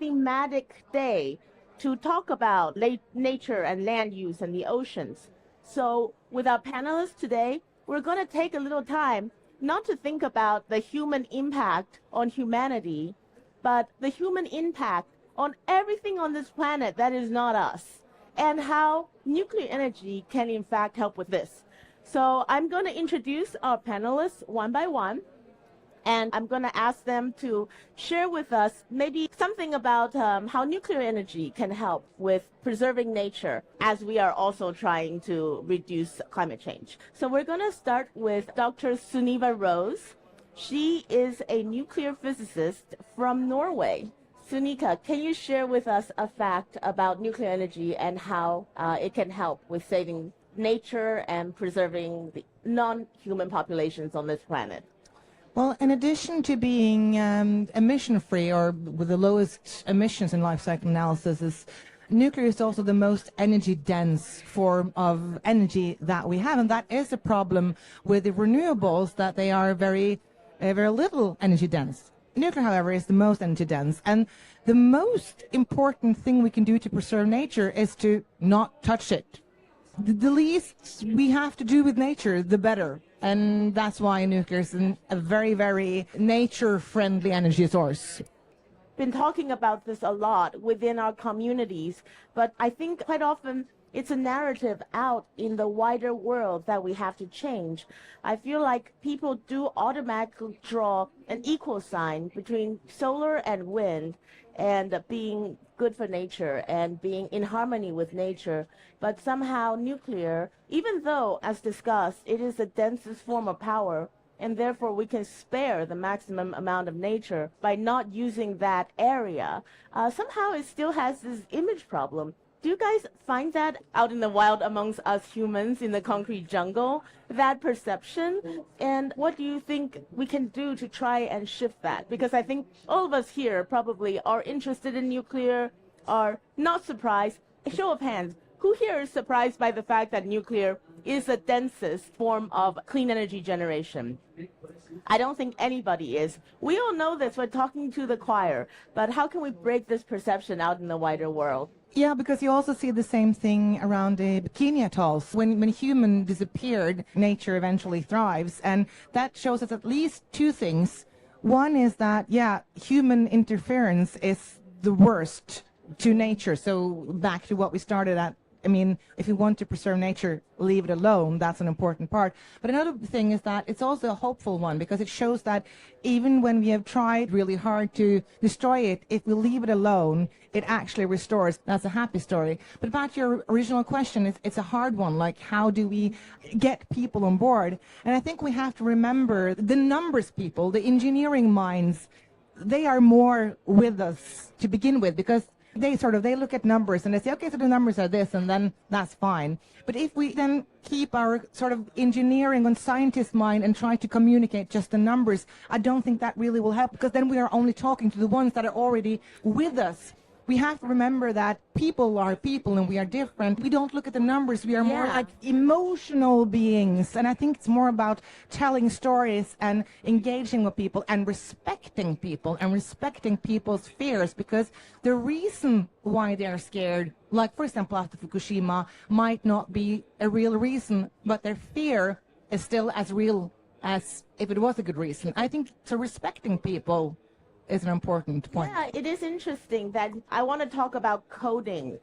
thematic day to talk about nature and land use and the oceans. So with our panelists today, we're going to take a little time not to think about the human impact on humanity, but the human impact on everything on this planet that is not us, and how nuclear energy can in fact help with this. So I'm going to introduce our panelists one by one, and I'm going to ask them to share with us maybe something about how nuclear energy can help with preserving nature as we are also trying to reduce climate change. So we're going to start with Dr. Suniva Rose. She is a nuclear physicist from Norway. Sunika, can you share with us a fact about nuclear energy and how it can help with saving nature and preserving the non-human populations on this planet? Well, in addition to being emission-free or with the lowest emissions in life cycle analysis, nuclear is also the most energy-dense form of energy that we have, and that is a problem with the renewables, that they are very little energy-dense. Nuclear, however, is the most energy-dense, and the most important thing we can do to preserve nature is to not touch it. The least we have to do with nature, the better. And that's why nuclear is a very, very nature-friendly energy source. Been talking about this a lot within our communities, but I think quite often it's a narrative out in the wider world that we have to change. I feel like people do automatically draw an equal sign between solar and wind and being good for nature and being in harmony with nature. But somehow nuclear, even though, as discussed, it is the densest form of power, and therefore we can spare the maximum amount of nature by not using that area, somehow it still has this image problem. Do you guys find that out in the wild amongst us humans in the concrete jungle, that perception? And what do you think we can do to try and shift that? Because I think all of us here probably are interested in nuclear, are not surprised. A show of hands, who here is surprised by the fact that nuclear is the densest form of clean energy generation? I don't think anybody is. We all know this, we're talking to the choir, but how can we break this perception out in the wider world? Yeah, because you also see the same thing around the Bikini Atolls. When human disappeared, nature eventually thrives, and that shows us at least two things. One is that, yeah, human interference is the worst to nature. So back to what we started at. I mean, if you want to preserve nature, leave it alone. That's an important part. But another thing is that it's also a hopeful one, because it shows that even when we have tried really hard to destroy it, if we leave it alone, it actually restores. That's a happy story. But back to your original question, it's a hard one. Like, how do we get people on board? And I think we have to remember the numbers people, the engineering minds, they are more with us to begin with, because they look at numbers and they say, okay, so the numbers are this, and then that's fine. But if we then keep our sort of engineering on scientist mind and try to communicate just the numbers, I don't think that really will help, because then we are only talking to the ones that are already with us. We have to remember that people are people and we are different. We don't look at the numbers. We are more like emotional beings. And I think it's more about telling stories and engaging with people and respecting people's fears, because the reason why they are scared, like for example after Fukushima, might not be a real reason, but their fear is still as real as if it was a good reason. I think so respecting people is an important point. Yeah, it is interesting that I want to talk about coding.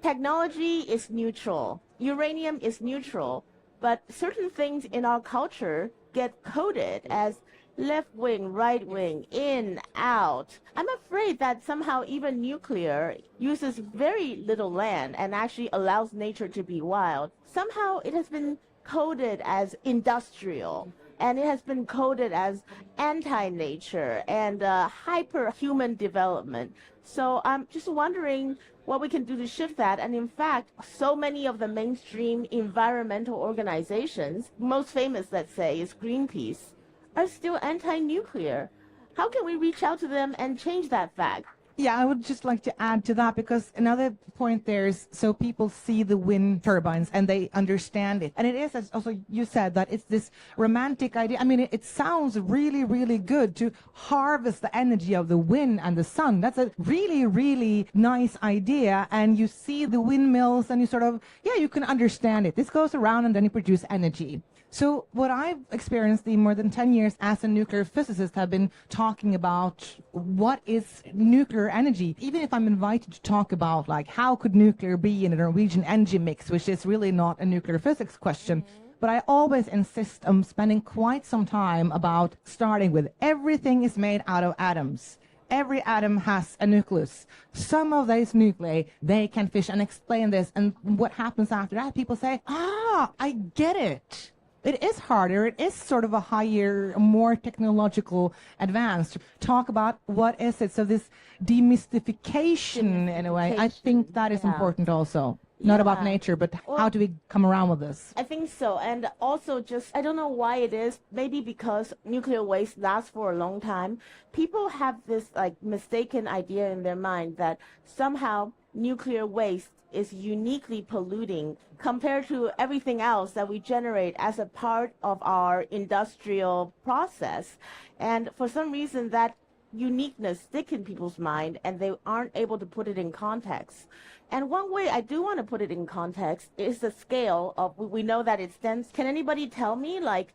Technology is neutral. Uranium is neutral. But certain things in our culture get coded as left wing, right wing, in, out. I'm afraid that somehow even nuclear uses very little land and actually allows nature to be wild. Somehow it has been coded as industrial, and it has been coded as anti-nature and hyper-human development. So I'm just wondering what we can do to shift that. And in fact, so many of the mainstream environmental organizations, most famous, let's say, is Greenpeace, are still anti-nuclear. How can we reach out to them and change that fact? Yeah, I would just like to add to that because another point there is so people see the wind turbines and they understand it. And it is, as also you said, that it's this romantic idea. I mean, it sounds really, really good to harvest the energy of the wind and the sun. That's a really, really nice idea. And you see the windmills and you sort of, yeah, you can understand it. This goes around and then you produce energy. So what I've experienced in more than 10 years as a nuclear physicist have been talking about what is nuclear energy. Even if I'm invited to talk about like how could nuclear be in a Norwegian energy mix, which is really not a nuclear physics question. But I always insist on spending quite some time about starting with everything is made out of atoms. Every atom has a nucleus. Some of those nuclei, they can fish and explain this. And what happens after that, people say, I get it. It is harder. It is sort of a higher, more technological advance to talk about what is it. So this demystification, in a way, I think that is important also. Not about nature, but how do we come around with this? I think so. And also just, I don't know why it is, maybe because nuclear waste lasts for a long time. People have this like mistaken idea in their mind that somehow nuclear waste is uniquely polluting compared to everything else that we generate as a part of our industrial process. And for some reason that uniqueness stick in people's mind and they aren't able to put it in context. And one way I do want to put it in context is the scale of, we know that it stands. Can anybody tell me, like,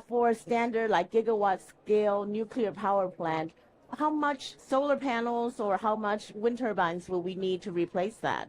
for a standard, like, gigawatt scale nuclear power plant, how much solar panels or how much wind turbines will we need to replace that?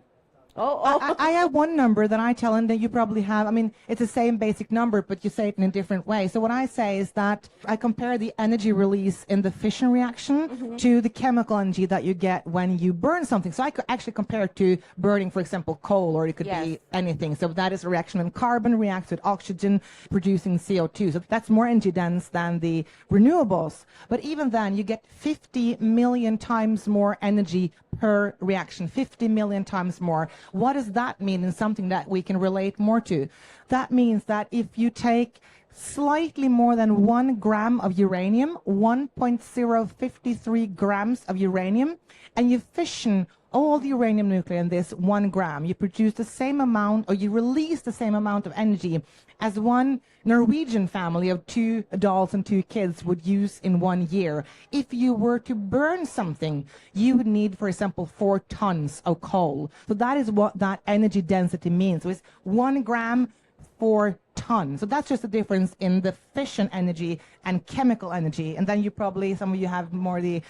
I have one number that I tell, and that you probably have. I mean, it's the same basic number, but you say it in a different way. So what I say is that I compare the energy release in the fission reaction to the chemical energy that you get when you burn something. So I could actually compare it to burning, for example, coal, or it could be anything. So that is a reaction when carbon reacts with oxygen, producing CO2. So that's more energy dense than the renewables. But even then, you get 50 million times more energy per reaction, 50 million times more. What does that mean in something that we can relate more to? That means that if you take slightly more than 1 gram of uranium, 1.053 grams of uranium, and you fission all the uranium nuclei in this 1 gram, you produce the same amount, or you release the same amount of energy as one Norwegian family of 2 adults and 2 kids would use in 1 year. If you were to burn something, you would need, for example, 4 tons of coal. So that is what that energy density means. So it's 1 gram, 4 tons. So that's just the difference in the fission energy and chemical energy. And then you probably, some of you have more the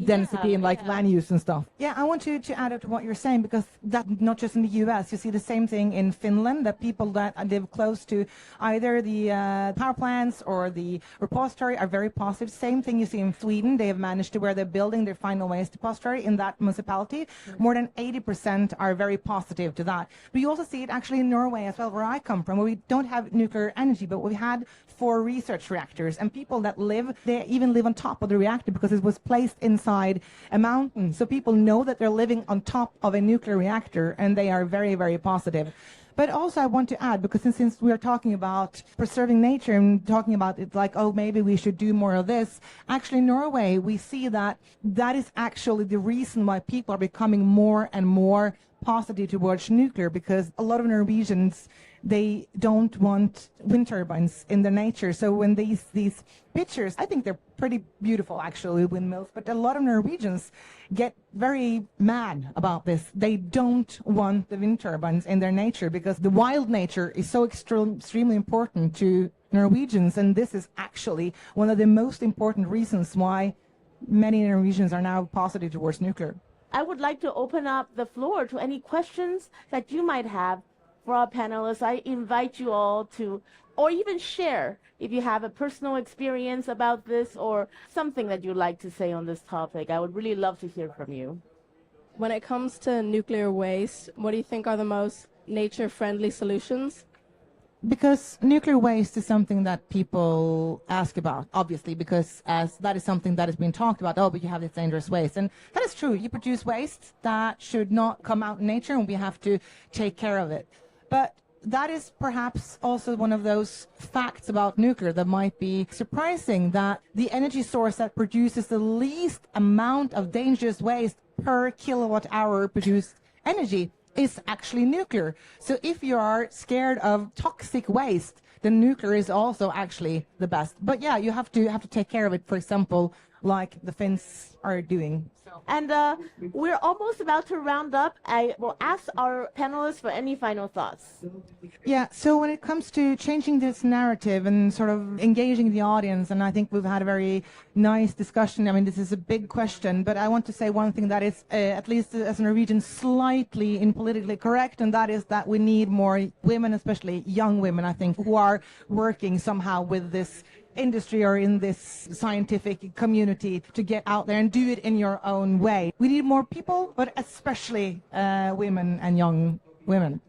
density in like land use and stuff. Yeah, I want you to add up to what you're saying, because that not just in the US, you see the same thing in Finland, that people that live close to either the power plants or the repository are very positive. Same thing you see in Sweden. They have managed to, where they're building their final waste depository in that municipality, more than 80% are very positive to that. But you also see it actually in Norway as well, where I come from, where we don't have nuclear energy, but we had 4 research reactors, and people that live, they even live on top of the reactor because it was placed inside a mountain. So people know that they're living on top of a nuclear reactor, and they are very, very positive. But also I want to add, because since we are talking about preserving nature and talking about it like, oh, maybe we should do more of this, actually in Norway, we see that that is actually the reason why people are becoming more and more positive towards nuclear, because a lot of Norwegians, they don't want wind turbines in their nature. So when these pictures, I think they're pretty beautiful actually, windmills, but a lot of Norwegians get very mad about this. They don't want the wind turbines in their nature because the wild nature is so extremely important to Norwegians, and this is actually one of the most important reasons why many Norwegians are now positive towards nuclear. I would like to open up the floor to any questions that you might have for our panelists. I invite you all to, or even share if you have a personal experience about this or something that you'd like to say on this topic. I would really love to hear from you. When it comes to nuclear waste, what do you think are the most nature-friendly solutions? Because nuclear waste is something that people ask about, obviously, because as that is something that has been talked about. Oh, but you have this dangerous waste. And that is true. You produce waste that should not come out in nature, and we have to take care of it. But that is perhaps also one of those facts about nuclear that might be surprising, that the energy source that produces the least amount of dangerous waste per kilowatt hour produced energy is actually nuclear. So if you are scared of toxic waste, then nuclear is also actually the best. But yeah, you have to take care of it, for example, like the Finns are doing. And we're almost about to round up. I will ask our panelists for any final thoughts. Yeah, so when it comes to changing this narrative and sort of engaging the audience, and I think we've had a very nice discussion. I mean, this is a big question, but I want to say one thing that is, at least as a Norwegian, slightly politically correct, and that is that we need more women, especially young women, I think, who are working somehow with this industry or in this scientific community, to get out there and do it in your own way. We need more people, but especially women and young women.